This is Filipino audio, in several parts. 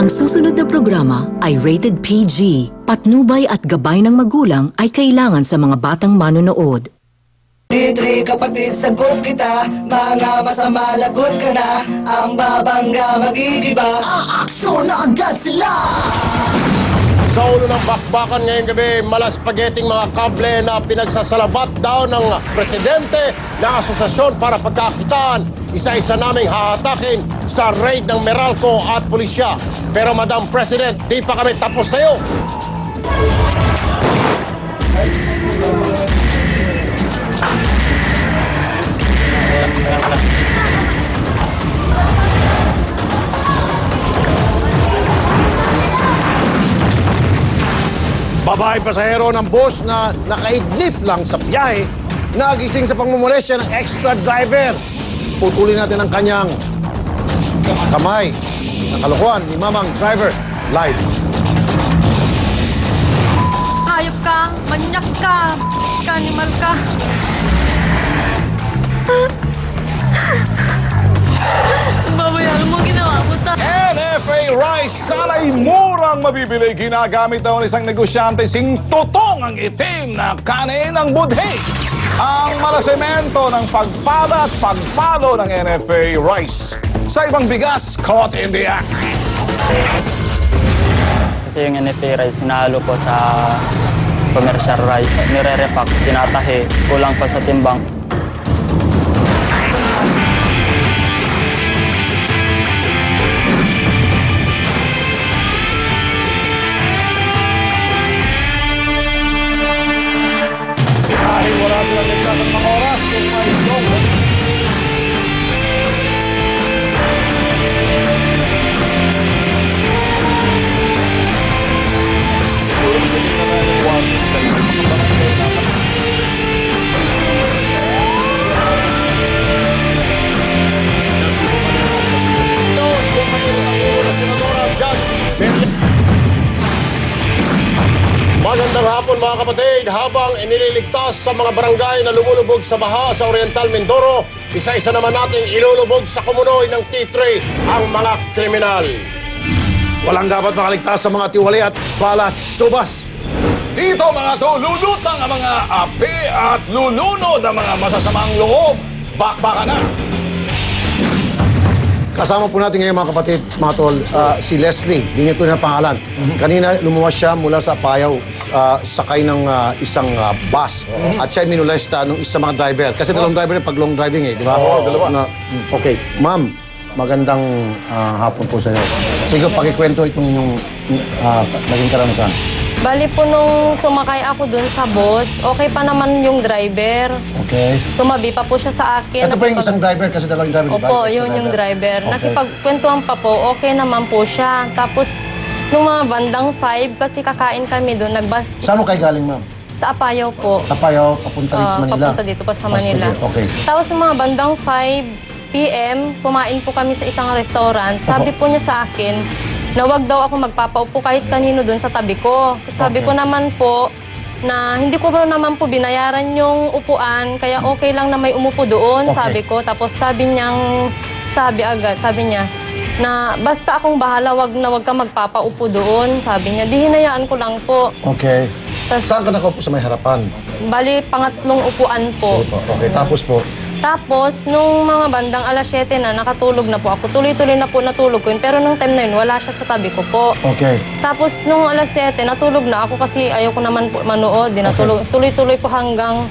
Ang susunod na programa ay rated PG. Patnubay at gabay ng magulang ay kailangan sa mga batang manonood. Litri kapatid, sagot kita. Mga masama, lagot ka na. Ang babangga, magigiba. Aaksyon na agad sila. Sa ulo ng bakbakan ngayong gabi, malaspageting mga kable na pinagsasalabat daw ng presidente ng asosasyon para pagkakitaan. Isa-isa naming hahatakin sa raid ng Meralco at pulisya. Pero Madam President, di pa kami tapos sa'yo. Babae pasahero ng bus na nakaidlip lang sa biyahe, nagising sa pangmumolestya ng extra driver. Putulin natin ang kanyang kamay. Nakalukuhan ni mamang driver. Live. Hayop ka, manyak ka, animal ka. Babayaran mo, ginawa mo ta. NFA Rice, sana'y murang mabibili. Ginagamit daw ng isang negosyante sing totong ang itim na kanin ng budhe. Ang malasemento ng pagpada at pagpalo ng NFA Rice. Sa ibang bigas, caught in the act. Kasi yung NFA rice, hinahalo po sa commercial rice. Nire-repack, tinatahi, kulang pa sa timbang. Dahil wala silang ligtas ng mga oras kung may snow. Magandang hapon mga kapatid. Habang inililigtas sa mga barangay na lumulubog sa baha sa Oriental Mindoro, isa-isa naman nating ilulubog sa kumunoy ng T3 ang mga kriminal. Walang dapat makaligtas sa mga tiwali at balas subas. Dito mga to, lulutang ang mga api at lulunod ang mga masasamang loob. Bakbaka na! Kasama po natin ngayon mga kapatid, mga tol, si Leslie, hindi niya ito na pangalan. Kanina lumuwas siya mula sa Payaw, sakay ng isang bus. At siya minulesta ng isang mga driver. Kasi dalawang driver yung pag long driving eh, di ba? Oo, dalawa. Okay, ma'am, magandang hapon po sa inyo. Sige, pakikwento itong yung naging karanasan. Bali po nung sumakay ako dun sa bus, okay pa naman yung driver. Okay. Tumabi pa po siya sa akin. Ito pa yung isang driver kasi dalawang driver, di ba? Opo, Extra yun yung driver. Okay. Nakipagkwentuhan pa po, okay naman po siya. Tapos, nung mga bandang 5, kasi kakain kami doon, nagbas Saan mo kayo galing, ma'am? sa Apayaw po. Sa Payaw, papunta dito sa Manila? Papunta dito pa sa Manila. Sige, okay. Tapos, nung mga bandang 5 p.m., kumain po kami sa isang restaurant. Sabi po niya sa akin, na wag daw ako magpapaupo kahit kanino doon sa tabi ko. Sabi ko naman po, na hindi ko ba naman po binayaran yung upuan, kaya okay lang na may umupo doon, sabi ko. Tapos sabi niya, na basta akong bahala, wag ka magpapaupo doon, sabi niya. Di hinayaan ko lang po. Okay. Saan ka nakaupo sa may harapan? Bali, pangatlong upuan po. Sige po. Okay, tapos po? Tapos, nung mga bandang alas 7 na, nakatulog na po ako. Tuloy-tuloy na po natulog ko yun. Pero nung time na yun, wala siya sa tabi ko po. Okay. Tapos, nung alas 7, natulog na ako kasi ayaw ko naman po manood. Tuloy-tuloy po hanggang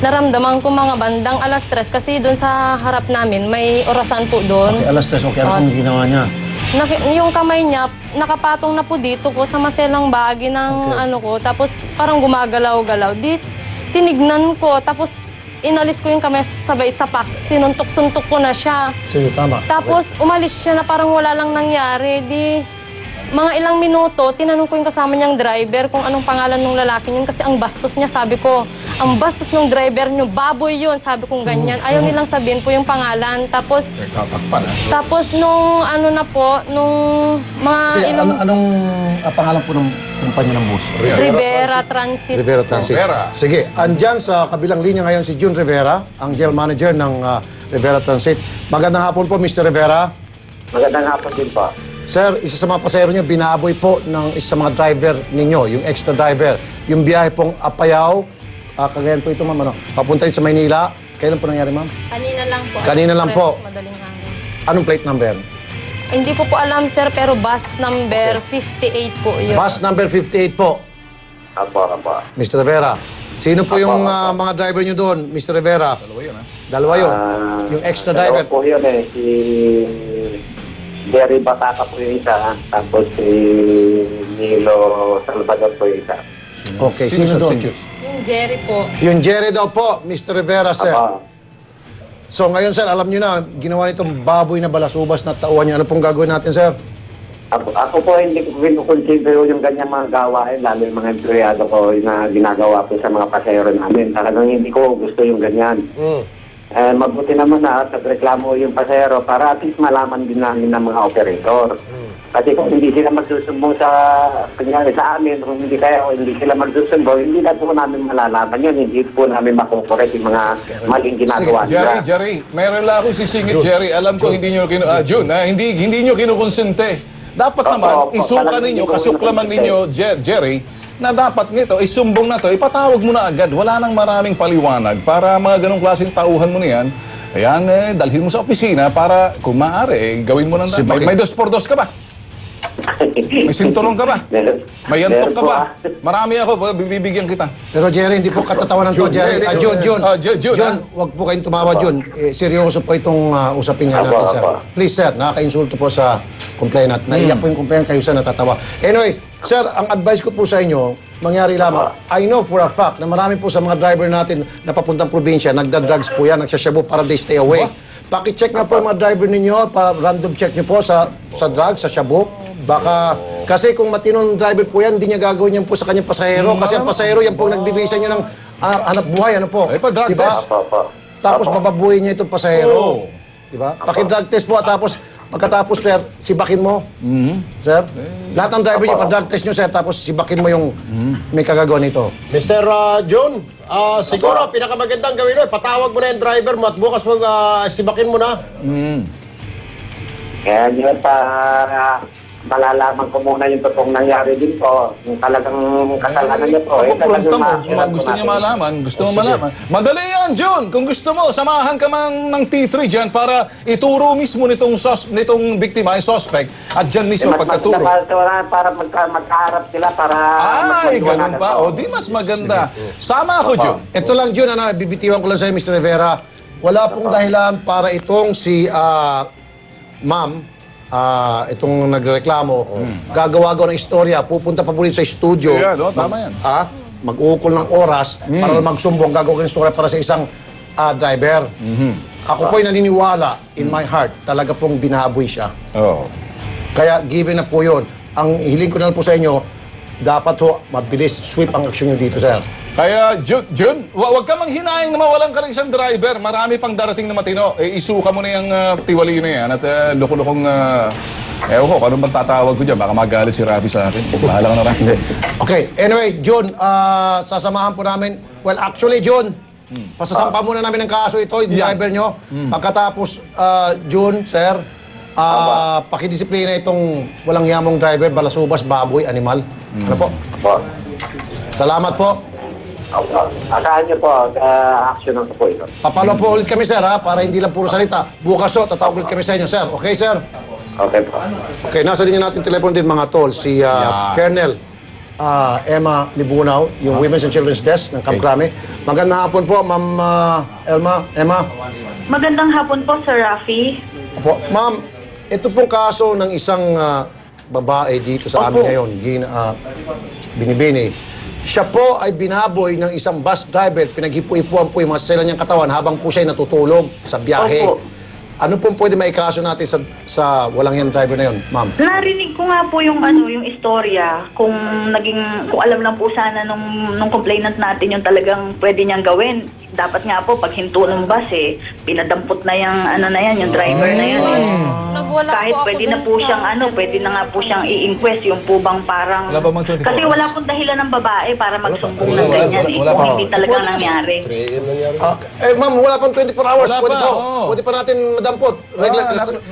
naramdaman ko mga bandang alas 3. Kasi doon sa harap namin, may orasan po doon. Okay, alas 3. Okay, ano kung ginawa niya? Yung kamay niya, nakapatong na po dito ko sa maselang bahagi ng ano ko. Tapos, parang gumagalaw-galaw. Tinignan ko, tapos inalis ko yung kamay sabay sapak. Sinuntok-suntok ko na siya. Sige, tama. Tapos umalis siya na parang wala lang nangyari. Mga ilang minuto, tinanong ko yung kasama niyang driver kung anong pangalan ng lalaki yun. Kasi ang bastos niya, sabi ko, ang bastos ng driver niyo, baboy yun. Sabi kong ganyan. Ayaw nilang sabihin po yung pangalan. Tapos, nung ano na po, nung mga Sige, ilang... anong pangalan po ng kumpanya ng bus? Rivera Transit. Rivera Transit. Sige, andyan sa kabilang linya ngayon si June Rivera, ang general manager ng Rivera Transit. Magandang hapon po, Mr. Rivera. Magandang hapon din po. Sir, isa sa mga pasahero nyo, binaboy po ng isa sa mga driver ninyo, yung extra driver. Yung biyahe pong Apayao, Cagayan po ito, ma'am, ano? Papunta rin sa Maynila. Kailan po nangyari, ma'am? Kanina lang po. Kanina lang po. Madaling araw. Anong plate number? Hindi ko po alam, sir, pero bus number 58 po yun. Bus number 58 po, Apo. Mr. Rivera. Sino po yung mga driver nyo doon, Mr. Rivera? Dalawa yun. Yung extra driver. Dalawa po yun eh. Si Jerry Bataka po yung isa. Tapos si Nilo Salvador po yung isa. Okay, sino doon? Yung Jerry po. Yung Jerry daw po, Mr. Rivera, sir. Apo. So ngayon, sir, alam nyo na, ginawa nitong baboy na balasubas na tauhan niya. Ano pong gagawin natin, sir? Ako po hindi ko consider yung ganyan mga gawain, lalo yung mga empleyado ko na ginagawa po sa mga pasahero namin. Talagang hindi ko gusto yung ganyan. Mabuti naman na at reklamo yung pasahero para at least malaman din namin ng mga operator. Kasi kung hindi sila magsusumbong kunyari sa amin, kung hindi sila magsusumbong, hindi na po namin malalaman yun. Hindi po namin makukorek yung mga maling ginagawa nila. Jerry, mayroon lang ako sisingit, Jerry. Alam ko hindi nyo hindi nyo kinukonsente. Dapat naman, isuka ninyo, kasuklaman ninyo, Jerry, na dapat nito, isumbong na to, ipatawag mo na agad. Wala nang maraming paliwanag para mga ganong klaseng tauhan mo na yan. Ayan, dalhin mo sa opisina para, kung maaari, gawin mo na. May 2x2 ka ba? May sinturong ka ba? May yantok ka ba? Marami ako, bibigyan kita. Pero Jerry, hindi po katatawanan to, Jerry. Jun, wag po kayong tumawa, Jun. Seryoso po itong usapin nga natin, sir. Please, sir, nakaka-insulto po sa complainant. Naiyak po yung complainant, kayo sa natatawa. Anyway, sir, ang advice ko po sa inyo, mangyari lamang, I know for a fact na marami po sa mga driver natin na papuntang probinsya, nagda-drugs po yan, nagsasyabu para they stay away. Paki-check na po ang mga driver ninyo, random check nyo po sa drugs, sa shabu. Baka, kasi kung matinong driver po yan, hindi niya gagawin yan po sa kanyang pasahero. Kasi ang pasahero, yan po nagbibigay sa inyo ng hanap buhay, ano po? Ay, pa-drug test. Tapos mababuhay niya itong pasahero. Diba? Paki-drug test po, tapos pagkatapos, sir, sibakin mo. Sir, lahat ng driver niya, pa-drug test nyo, sir, tapos sibakin mo yung may kagagawa nito. Mr. John, siguro pinakamagandang gawin mo, patawag mo na yung driver mo at bukas mo sibakin mo na. Kaya yun malalaman ko muna yung totoong nangyari din po. Yung talagang kasalanan niya po. Gusto niya malaman. Gusto mo malaman. Madali yan, John. Kung gusto mo, samahan ka man ng T3 dyan para ituro mismo nitong biktima, yung suspect, at dyan mismo pagkaturo. Para magkaharap sila para... Ay, ganun pa. O, di mas maganda. Sama ako, John. Ito lang, Jun, bibitiwan ko lang sa'yo, Mr. Rivera. Wala pong dahilan para itong si ma'am, itong nagreklamo, gagawa ng istorya, pupunta pa po rin sa studio. Tama yan. Mag-uukol ng oras para magsumbong, gagawa ng istorya para sa isang driver. Ako po'y naniniwala, in my heart, talaga pong binaboy siya. Kaya given na po yun. Ang hiling ko na lang po sa inyo, dapat ho, mabilis, sweep ang aksyon nyo dito, sir. Kaya, Jun, huwag ka manghinaing na mawalan ka ng isang driver. Marami pang darating na matino. Isuka mo na yung tiwali na yan at loko-lokong... ewan ko, kung ano bang tatawag ko dyan? Baka magalit si Rafi sa akin. Bahala ka na rin. Okay, anyway, Jun, sasamahan po namin. Well, actually, Jun, pasasampa muna namin ng kaso ito, yung driver nyo. Pagkatapos, Jun, sir, pakidisiplina itong walang hiyamong driver, balasubas, baboy, animal. Ano po? Salamat po. Asahan niyo po, action ko po ito. Papalo po ulit kami, sir, para hindi lang puro salita. Bukas o, tatawag ulit kami sa inyo, sir. Okay, sir? Okay po. Okay, nasa linya natin telepono din mga tol. Si Colonel Emma Libunaw, yung Women's and Children's Desk ng Camp Crame. Magandang hapon po, Ma'am Emma. Magandang hapon po, Sir Rafi. Opo, ma'am, ito pong kaso ng isang babae dito sa amin ngayon, Binibini. Siya po ay binaboy ng isang bus driver, pinaghipu-ipuan po yung mga sela niyang katawan habang po siya ay natutulog sa biyahe. Opo. Ano pong pwede maikaso natin sa walang yan driver na yun, ma'am? Narinig ko nga po yung yung istorya, kung alam lang po sana nung complainant natin yung talagang pwede niyang gawin. Dapat nga po, pag hinto ng bus pinadampot na yung driver na yan. Nagwala Kahit po ako pwede na dun po sa siyang pwede na nga po siyang i-inquest yung po bang parang... Wala ba mang 24 Kasi wala pong dahilan ng babae para magsumbong ng ganyan kung hindi talaga nangyari. Ma'am, wala pang 24 hours. Wala Pwede pa, po. oo. Pwede pa natin madampot.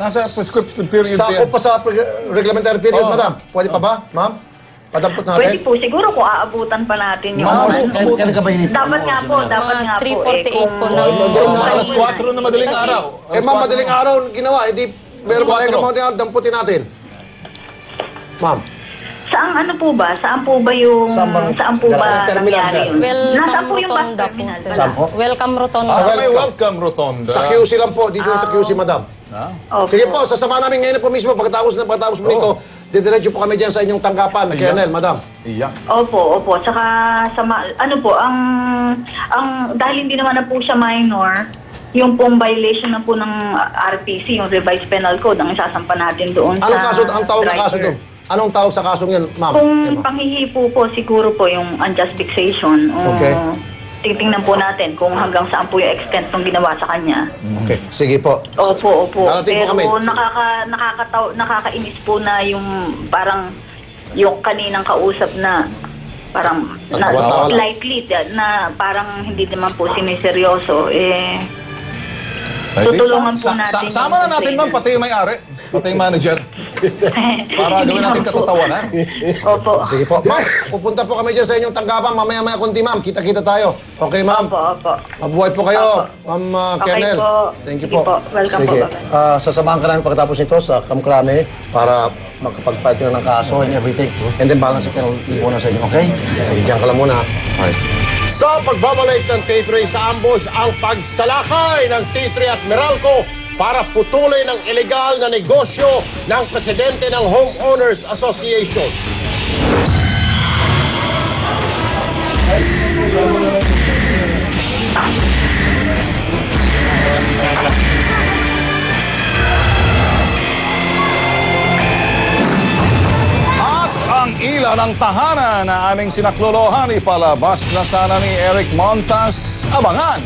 Nasa prescription period Sako yan. pa sa reglementary period, madam. Pwede pa ba, ma'am? Padampot Pwede natin. po, siguro kung aabutan pa natin yung... Ma'am, Kailan ka ba hinipin? dapat nga po, Mga 3:48 kung... po ng... Alas 4 na madaling araw. Eh, ma'am, madaling araw ginawa. Eh, di, meron ba Alas 4. tayong kamang damputin natin? Ma'am. Saan ano po ba? Saan po ba yung... Saan po ba terminal nangyari yun? Nasaan po Welcome yung bus Rotonda po, terminal? sir. Saan po? Welcome Rotonda. Sa may welcome rotonda. Sa QC lang po. Dito sa QC, madam. Opo. Sige po, sasama namin ngayon po mismo. Pagkatapos po nito, didiretso po kami dyan sa inyong tanggapan, Colonel, madam. Iyak. Opo. Tsaka ano po, ang dahil hindi naman na po siya minor, yung pong violation na po ng RPC, yung revised penal code, ang isasampa natin doon Anong sa kaso, ang tawag na kaso driver. doon? Anong tawag sa kasong yan, ma'am? Kung Emma? panghihipo po, siguro po yung unjust vexation. Okay. Titingnan po natin kung hanggang saan po yung extent ng ginawa sa kanya. Okay, sige po. Opo. Darating po Pero kami. nakakainis po na yung parang yung kaninang kausap na parang Nagtawa-tawa lang. slightly na parang hindi naman po siniseryoso. Pwede. Tutulungan po natin. Sama na natin, ma'am, pati yung may-ari, pati yung manager. Para gawin natin katatawanan. Opo. Sige po. Ma'am, pupunta po kami dyan sa inyong tanggapan. Mamaya-maya konti, ma'am. Kita-kita tayo. Okay, ma'am? Opo. Mabuhay po kayo, Opo. ma'am Okay Kernel. po. Thank you Sige po. po. Welcome Sige. po. Sasamahan ka namin pagkatapos nito sa Kamkrame para makapag-fight ka ng kaso and everything. And then balance si Colonel muna sa inyo, okay? Sige, dyan ka lang muna. Okay. Sa pagbabalik ng T3 sa ambush, ang pagsalakay ng T3 at Meralco para putulin ang ilegal na negosyo ng presidente ng Homeowners Association. At ang ila ng tahanan na aming sinaklolohan, ipalabas na sana ni Eric Montas. Abangan